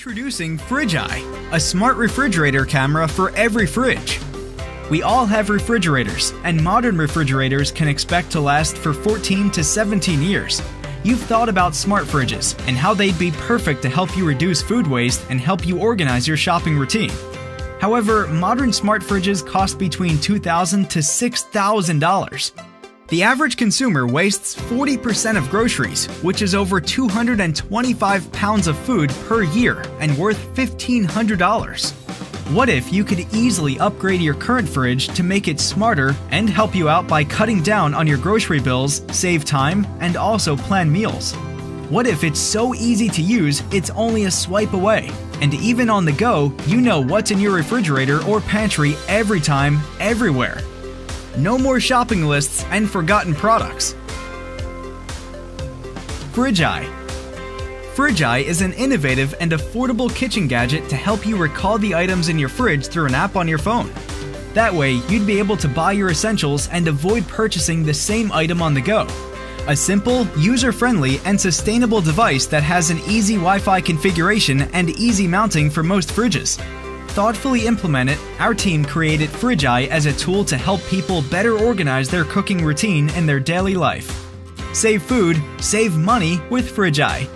Introducing Fridge-Eye, a smart refrigerator camera for every fridge. We all have refrigerators, and modern refrigerators can expect to last for 14 to 17 years. You've thought about smart fridges and how they'd be perfect to help you reduce food waste and help you organize your shopping routine. However, modern smart fridges cost between $2,000 to $6,000. The average consumer wastes 40% of groceries, which is over 225 pounds of food per year and worth $1,500. What if you could easily upgrade your current fridge to make it smarter and help you out by cutting down on your grocery bills, save time, and also plan meals? What if it's so easy to use, it's only a swipe away? And even on the go, you know what's in your refrigerator or pantry every time, everywhere. No more shopping lists and forgotten products. Fridge-Eye. Fridge-Eye is an innovative and affordable kitchen gadget to help you recall the items in your fridge through an app on your phone. That way, you'd be able to buy your essentials and avoid purchasing the same item on the go. A simple, user-friendly, and sustainable device that has an easy Wi-Fi configuration and easy mounting for most fridges. Thoughtfully implemented, our team created Fridge-Eye as a tool to help people better organize their cooking routine in their daily life. Save food, save money with Fridge-Eye.